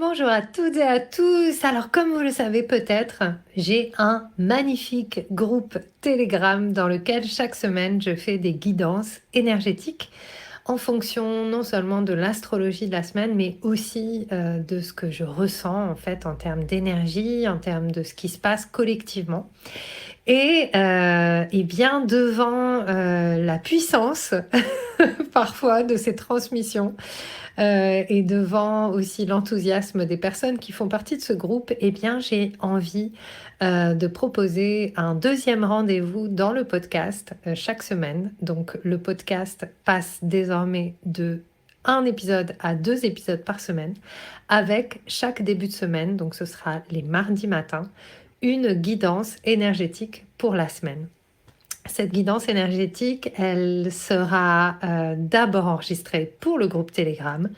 Bonjour à toutes et à tous. Alors, comme vous le savez peut-être, j'ai un magnifique groupe Telegram dans lequel chaque semaine je fais des guidances énergétiques en fonction non seulement de l'astrologie de la semaine, mais aussi de ce que je ressens en fait en termes d'énergie, en termes de ce qui se passe collectivement. Et bien devant la puissance parfois de ces transmissions, et devant aussi l'enthousiasme des personnes qui font partie de ce groupe, eh bien, j'ai envie de proposer un deuxième rendez-vous dans le podcast chaque semaine. Donc, le podcast passe désormais de un épisode à 2 épisodes par semaine, avec chaque début de semaine, donc ce sera les mardis matins, une guidance énergétique pour la semaine. Cette guidance énergétique, elle sera d'abord enregistrée pour le groupe Telegram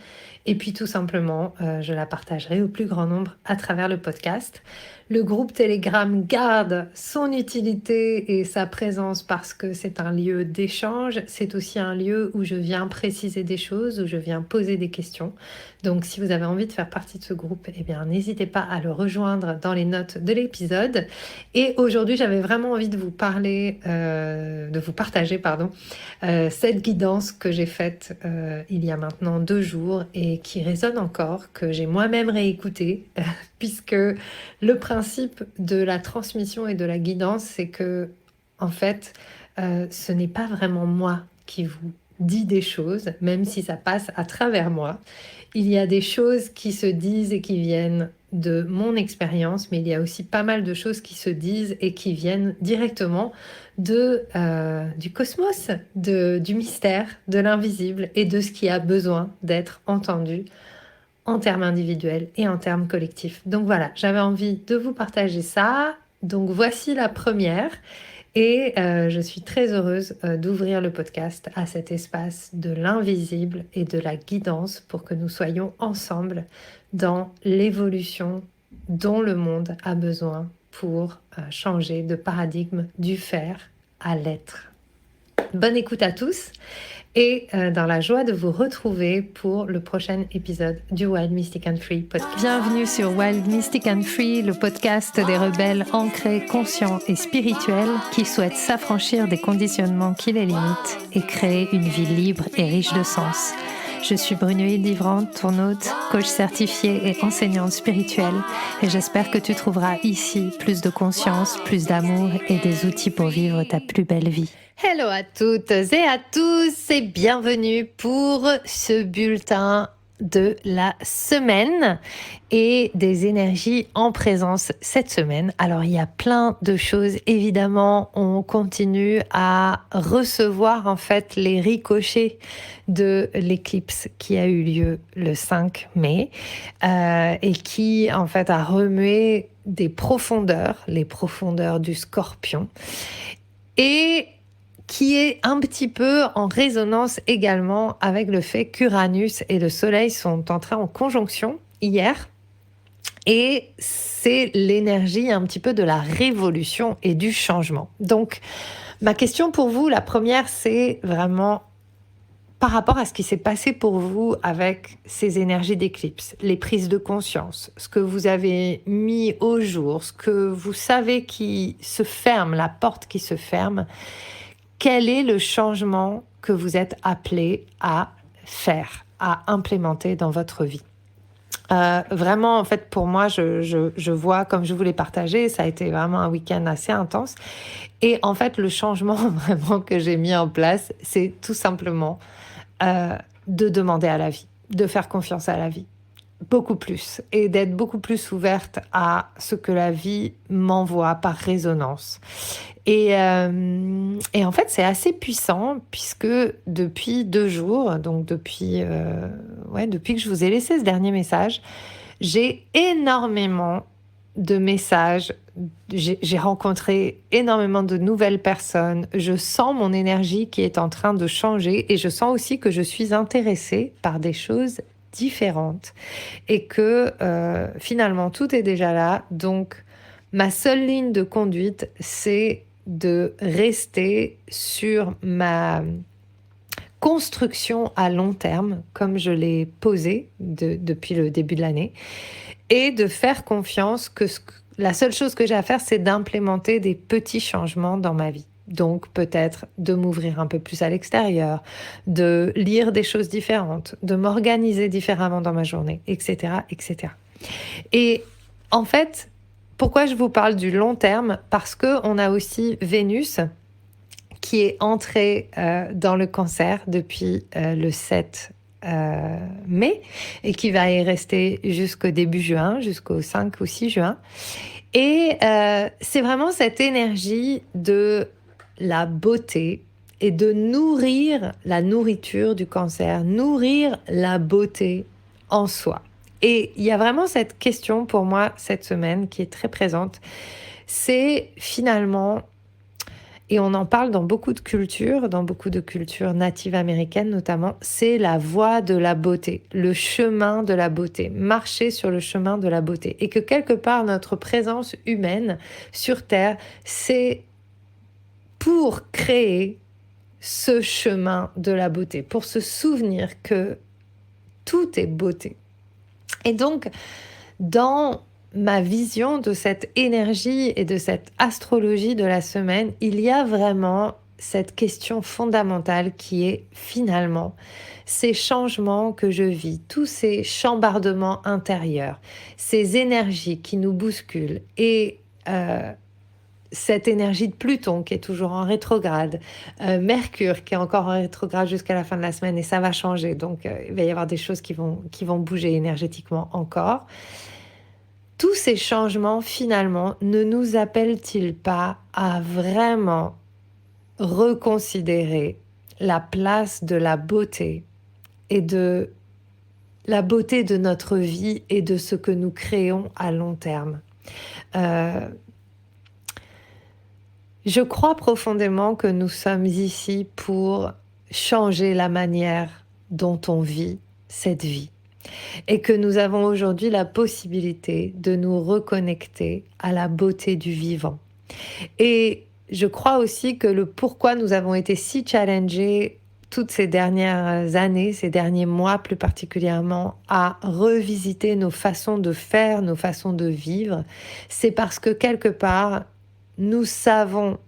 et puis tout simplement, je la partagerai au plus grand nombre à travers le podcast. Le groupe Telegram garde son utilité et sa présence parce que c'est un lieu d'échange. C'est aussi un lieu où je viens préciser des choses, où je viens poser des questions. Donc si vous avez envie de faire partie de ce groupe, eh bien n'hésitez pas à le rejoindre dans les notes de l'épisode. Et aujourd'hui, j'avais vraiment envie de vous parler, de vous partager, pardon, cette guidance que j'ai faite il y a maintenant 2 jours et qui résonne encore, que j'ai moi-même réécoutée, puisque le principe de la transmission et de la guidance, c'est que, en fait, ce n'est pas vraiment moi qui vous dis des choses, même si ça passe à travers moi. Il y a des choses qui se disent et qui viennent de mon expérience, mais il y a aussi pas mal de choses qui se disent et qui viennent directement du cosmos, du mystère, de l'invisible et de ce qui a besoin d'être entendu en termes individuels et en termes collectifs. Donc voilà, j'avais envie de vous partager ça. Donc voici la première. Et je suis très heureuse d'ouvrir le podcast à cet espace de l'invisible et de la guidance pour que nous soyons ensemble dans l'évolution dont le monde a besoin pour changer de paradigme du faire à l'être. Bonne écoute à tous et dans la joie de vous retrouver pour le prochain épisode du Wild Mystic and Free podcast. Bienvenue sur Wild Mystic and Free, le podcast des rebelles ancrés, conscients et spirituels qui souhaitent s'affranchir des conditionnements qui les limitent et créer une vie libre et riche de sens. Je suis Brunoïde Livrante, ton hôte, coach certifiée et enseignante spirituelle, et j'espère que tu trouveras ici plus de conscience, plus d'amour et des outils pour vivre ta plus belle vie. Hello à toutes et à tous et bienvenue pour ce bulletin de la semaine et des énergies en présence cette semaine. Alors il y a plein de choses, évidemment, on continue à recevoir en fait les ricochets de l'éclipse qui a eu lieu le 5 mai et qui en fait a remué des profondeurs, les profondeurs du Scorpion, et qui est un petit peu en résonance également avec le fait qu'Uranus et le Soleil sont entrés en conjonction hier. Et c'est l'énergie un petit peu de la révolution et du changement. Donc, ma question pour vous, la première, c'est vraiment par rapport à ce qui s'est passé pour vous avec ces énergies d'éclipse, les prises de conscience, ce que vous avez mis au jour, ce que vous savez qui se ferme, la porte qui se ferme. Quel est le changement que vous êtes appelé à faire, à implémenter dans votre vie? Vraiment, en fait, pour moi, je vois, comme je vous l'ai partagé, ça a été vraiment un week-end assez intense. Et en fait, le changement vraiment que j'ai mis en place, c'est tout simplement de demander à la vie, de faire confiance à la vie, beaucoup plus, et d'être beaucoup plus ouverte à ce que la vie m'envoie par résonance. Et en fait, c'est assez puissant puisque depuis 2 jours, donc depuis que je vous ai laissé ce dernier message, j'ai énormément de messages, j'ai rencontré énormément de nouvelles personnes, je sens mon énergie qui est en train de changer et je sens aussi que je suis intéressée par des choses différentes et que finalement tout est déjà là. Donc ma seule ligne de conduite, c'est de rester sur ma construction à long terme, comme je l'ai posé depuis le début de l'année, et de faire confiance que la seule chose que j'ai à faire, c'est d'implémenter des petits changements dans ma vie. Donc peut-être de m'ouvrir un peu plus à l'extérieur, de lire des choses différentes, de m'organiser différemment dans ma journée, etc., etc. Et en fait, pourquoi je vous parle du long terme? Parce qu'on a aussi Vénus qui est entrée dans le Cancer depuis le 7 mai et qui va y rester jusqu'au début juin, jusqu'au 5 ou 6 juin. Et c'est vraiment cette énergie de la beauté et de nourrir la nourriture du Cancer, nourrir la beauté en soi. Et il y a vraiment cette question pour moi cette semaine qui est très présente, c'est finalement, et on en parle dans beaucoup de cultures natives américaines notamment, c'est la voie de la beauté, le chemin de la beauté, marcher sur le chemin de la beauté. Et que quelque part, notre présence humaine sur Terre, c'est pour créer ce chemin de la beauté, pour se souvenir que tout est beauté. Et donc, dans ma vision de cette énergie et de cette astrologie de la semaine, il y a vraiment cette question fondamentale qui est finalement ces changements que je vis, tous ces chambardements intérieurs, ces énergies qui nous bousculent et cette énergie de Pluton qui est toujours en rétrograde, Mercure qui est encore en rétrograde jusqu'à la fin de la semaine et ça va changer, donc il va y avoir des choses qui vont bouger énergétiquement encore. Tous ces changements, finalement, ne nous appellent-ils pas à vraiment reconsidérer la place de la beauté et de la beauté de notre vie et de ce que nous créons à long terme? Je crois profondément que nous sommes ici pour changer la manière dont on vit cette vie. Et que nous avons aujourd'hui la possibilité de nous reconnecter à la beauté du vivant. Et je crois aussi que le pourquoi nous avons été si challengés toutes ces dernières années, ces derniers mois plus particulièrement, à revisiter nos façons de faire, nos façons de vivre, c'est parce que quelque part, nous savons,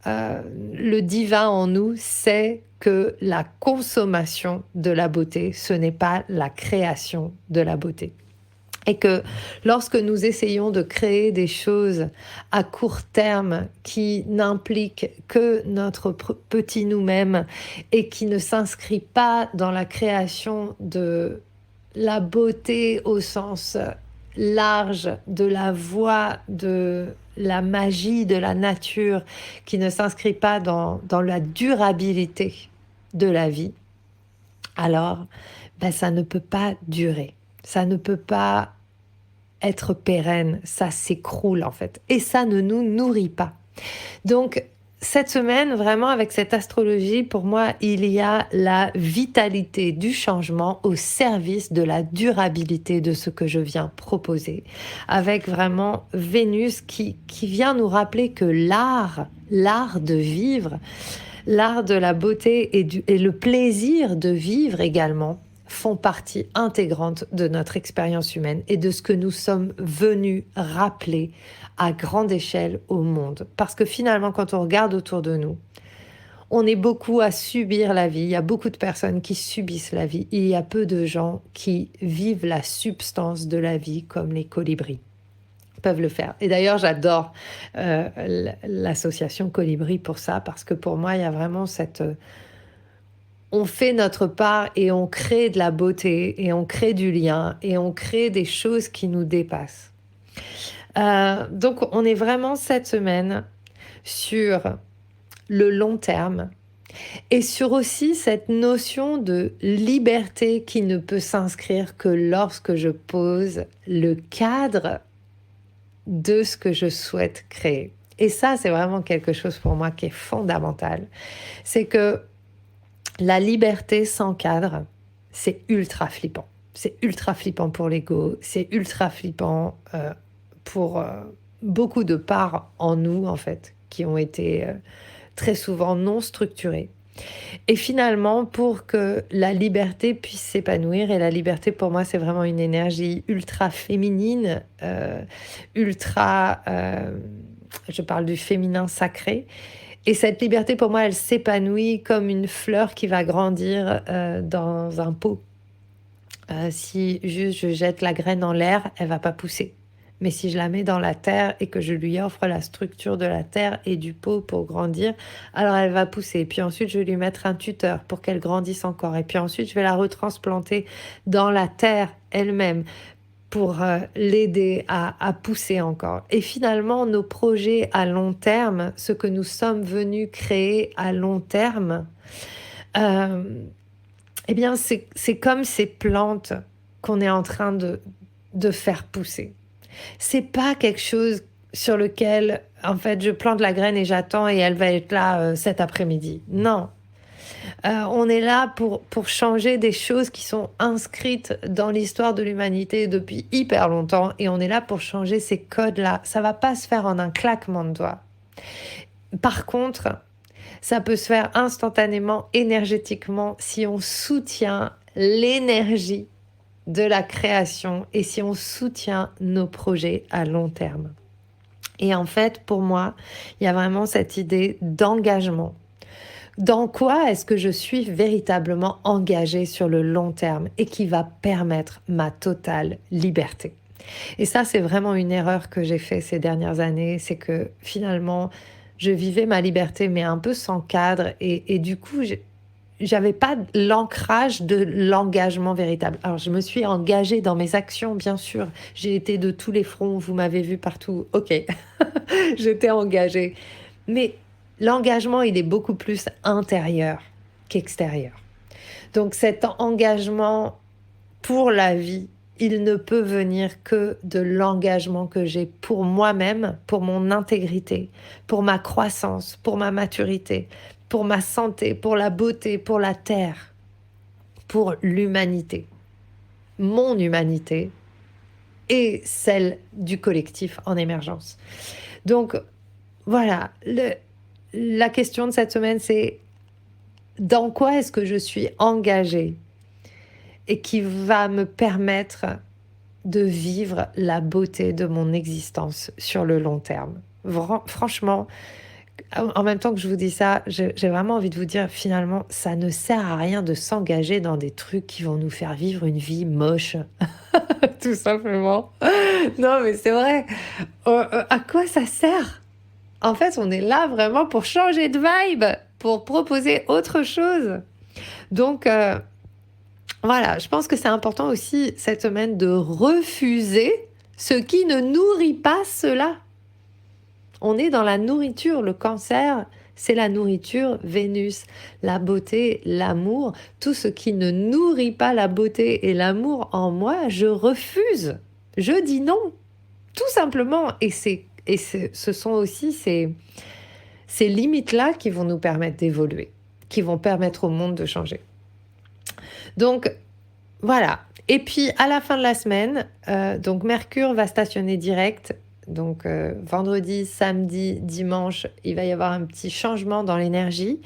le divin en nous sait que la consommation de la beauté, ce n'est pas la création de la beauté. Et que lorsque nous essayons de créer des choses à court terme qui n'impliquent que notre petit nous-mêmes et qui ne s'inscrit pas dans la création de la beauté au sens large de la voie de la magie de la nature, qui ne s'inscrit pas dans la durabilité de la vie, alors ça ne peut pas durer, ça ne peut pas être pérenne, ça s'écroule en fait, et ça ne nous nourrit pas. Donc cette semaine, vraiment avec cette astrologie, pour moi, il y a la vitalité du changement au service de la durabilité de ce que je viens proposer. Avec vraiment Vénus qui vient nous rappeler que l'art de vivre, l'art de la beauté et le plaisir de vivre également font partie intégrante de notre expérience humaine et de ce que nous sommes venus rappeler à grande échelle au monde. Parce que finalement, quand on regarde autour de nous, on est beaucoup à subir la vie. Il y a beaucoup de personnes qui subissent la vie. Il y a peu de gens qui vivent la substance de la vie comme les colibris peuvent le faire. Et d'ailleurs, j'adore l'association Colibri pour ça, parce que pour moi, il y a vraiment cette... on fait notre part et on crée de la beauté et on crée du lien et on crée des choses qui nous dépassent. Donc, on est vraiment cette semaine sur le long terme et sur aussi cette notion de liberté qui ne peut s'inscrire que lorsque je pose le cadre de ce que je souhaite créer. Et ça, c'est vraiment quelque chose pour moi qui est fondamental. C'est que la liberté sans cadre, c'est ultra flippant. C'est ultra flippant pour l'ego, c'est ultra flippant pour beaucoup de parts en nous, en fait, qui ont été très souvent non structurées. Et finalement, pour que la liberté puisse s'épanouir, et la liberté pour moi, c'est vraiment une énergie ultra féminine, ultra, je parle du féminin sacré. Et cette liberté pour moi, elle s'épanouit comme une fleur qui va grandir dans un pot. Si juste je jette la graine en l'air, elle va pas pousser. Mais si je la mets dans la terre et que je lui offre la structure de la terre et du pot pour grandir, alors elle va pousser. Puis ensuite, je vais lui mettre un tuteur pour qu'elle grandisse encore. Et puis ensuite, je vais la retransplanter dans la terre elle-même pour l'aider à pousser encore. Et finalement, nos projets à long terme, ce que nous sommes venus créer à long terme, euh, eh bien, c'est comme ces plantes qu'on est en train de faire pousser. C'est pas quelque chose sur lequel, en fait, je plante la graine et j'attends et elle va être là cet après-midi. Non. On est là pour changer des choses qui sont inscrites dans l'histoire de l'humanité depuis hyper longtemps et on est là pour changer ces codes-là. Ça va pas se faire en un claquement de doigts. Par contre, ça peut se faire instantanément, énergétiquement, si on soutient l'énergie de la création et si on soutient nos projets à long terme. Et en fait, pour moi, il y a vraiment cette idée d'engagement. Dans quoi est-ce que je suis véritablement engagée sur le long terme et qui va permettre ma totale liberté? Et ça, c'est vraiment une erreur que j'ai fait ces dernières années, c'est que finalement, je vivais ma liberté, mais un peu sans cadre, et du coup, j'avais pas l'ancrage de l'engagement véritable. Alors, je me suis engagée dans mes actions, bien sûr. J'ai été de tous les fronts, vous m'avez vu partout. Ok, j'étais engagée. Mais l'engagement, il est beaucoup plus intérieur qu'extérieur. Donc, cet engagement pour la vie, il ne peut venir que de l'engagement que j'ai pour moi-même, pour mon intégrité, pour ma croissance, pour ma maturité, pour ma santé, pour la beauté, pour la terre, pour l'humanité, mon humanité et celle du collectif en émergence. Donc voilà, la question de cette semaine, c'est dans quoi est-ce que je suis engagée et qui va me permettre de vivre la beauté de mon existence sur le long terme. Franchement, en même temps que je vous dis ça, j'ai vraiment envie de vous dire, finalement, ça ne sert à rien de s'engager dans des trucs qui vont nous faire vivre une vie moche, tout simplement. Non, mais c'est vrai. À quoi ça sert? En fait, on est là vraiment pour changer de vibe, pour proposer autre chose. Donc, voilà, je pense que c'est important aussi cette semaine de refuser ce qui ne nourrit pas cela. On est dans la nourriture, le cancer, c'est la nourriture, Vénus, la beauté, l'amour, tout ce qui ne nourrit pas la beauté et l'amour en moi, je refuse, je dis non, tout simplement. Ce sont aussi ces limites-là qui vont nous permettre d'évoluer, qui vont permettre au monde de changer. Donc, voilà. Et puis, à la fin de la semaine, donc Mercure va stationner direct. Donc, vendredi, samedi, dimanche, il va y avoir un petit changement dans l'énergie.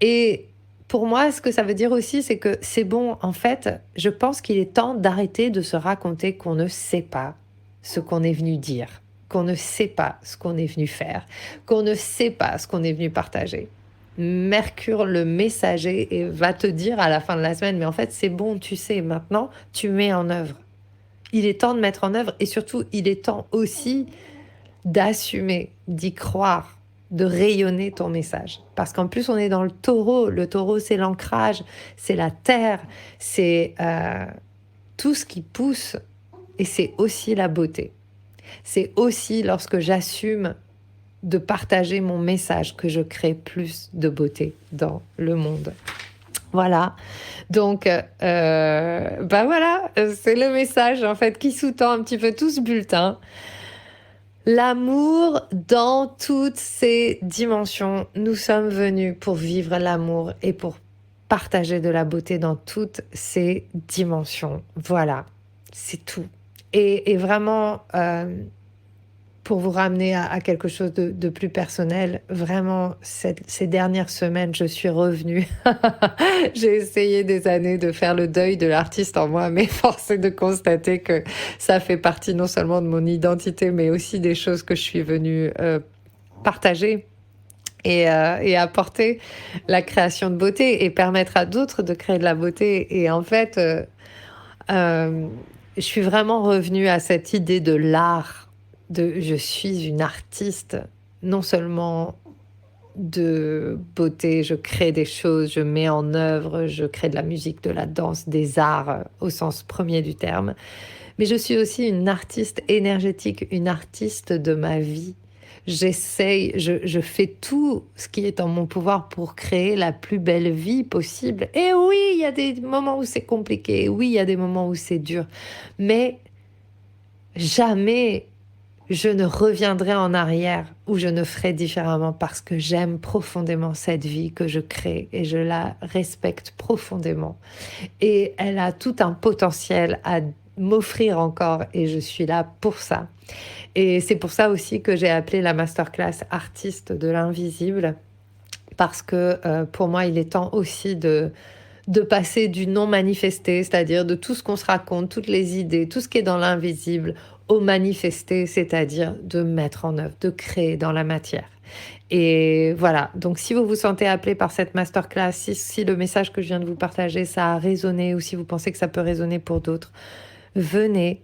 Et pour moi, ce que ça veut dire aussi, c'est que c'est bon. En fait, je pense qu'il est temps d'arrêter de se raconter qu'on ne sait pas ce qu'on est venu dire, qu'on ne sait pas ce qu'on est venu faire, qu'on ne sait pas ce qu'on est venu partager. Mercure, le messager, et va te dire à la fin de la semaine, mais en fait, c'est bon, tu sais, maintenant, tu mets en œuvre. Il est temps de mettre en œuvre et surtout, il est temps aussi d'assumer, d'y croire, de rayonner ton message. Parce qu'en plus, on est dans le taureau. Le taureau, c'est l'ancrage, c'est la terre, c'est tout ce qui pousse et c'est aussi la beauté. C'est aussi lorsque j'assume de partager mon message que je crée plus de beauté dans le monde. Voilà, donc voilà, c'est le message en fait qui sous-tend un petit peu tout ce bulletin. L'amour dans toutes ses dimensions. Nous sommes venus pour vivre l'amour et pour partager de la beauté dans toutes ses dimensions. Voilà, c'est tout. Et vraiment, pour vous ramener à quelque chose de plus personnel, vraiment, ces dernières semaines, je suis revenue. J'ai essayé des années de faire le deuil de l'artiste en moi, mais force est de constater que ça fait partie non seulement de mon identité, mais aussi des choses que je suis venue partager et apporter la création de beauté et permettre à d'autres de créer de la beauté. Et en fait, euh, je suis vraiment revenue à cette idée de l'art, de je suis une artiste, non seulement de beauté, je crée des choses, je mets en œuvre, je crée de la musique, de la danse, des arts au sens premier du terme, mais je suis aussi une artiste énergétique, une artiste de ma vie. J'essaye, je fais tout ce qui est en mon pouvoir pour créer la plus belle vie possible. Et oui, il y a des moments où c'est compliqué, oui, il y a des moments où c'est dur, mais jamais je ne reviendrai en arrière ou je ne ferai différemment parce que j'aime profondément cette vie que je crée et je la respecte profondément. Et elle a tout un potentiel à m'offrir encore et je suis là pour ça. Et c'est pour ça aussi que j'ai appelé la masterclass Artiste de l'invisible parce que pour moi, il est temps aussi de passer du non manifesté, c'est-à-dire de tout ce qu'on se raconte, toutes les idées, tout ce qui est dans l'invisible, au manifesté, c'est-à-dire de mettre en œuvre, de créer dans la matière. Et voilà, donc si vous vous sentez appelé par cette masterclass, si le message que je viens de vous partager, ça a résonné ou si vous pensez que ça peut résonner pour d'autres, venez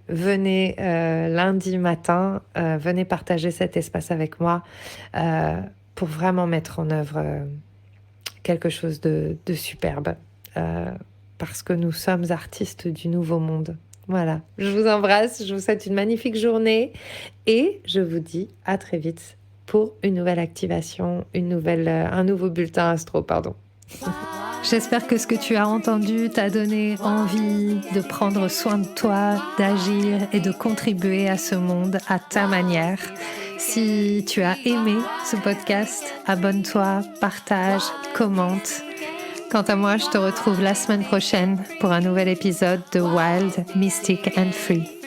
lundi matin, venez partager cet espace avec moi pour vraiment mettre en œuvre quelque chose de superbe. Parce que nous sommes artistes du nouveau monde. Voilà, je vous embrasse, je vous souhaite une magnifique journée et je vous dis à très vite pour une nouvelle activation, un nouveau bulletin astro, pardon. J'espère que ce que tu as entendu t'a donné envie de prendre soin de toi, d'agir et de contribuer à ce monde à ta manière. Si tu as aimé ce podcast, abonne-toi, partage, commente. Quant à moi, je te retrouve la semaine prochaine pour un nouvel épisode de Wild, Mystic and Free.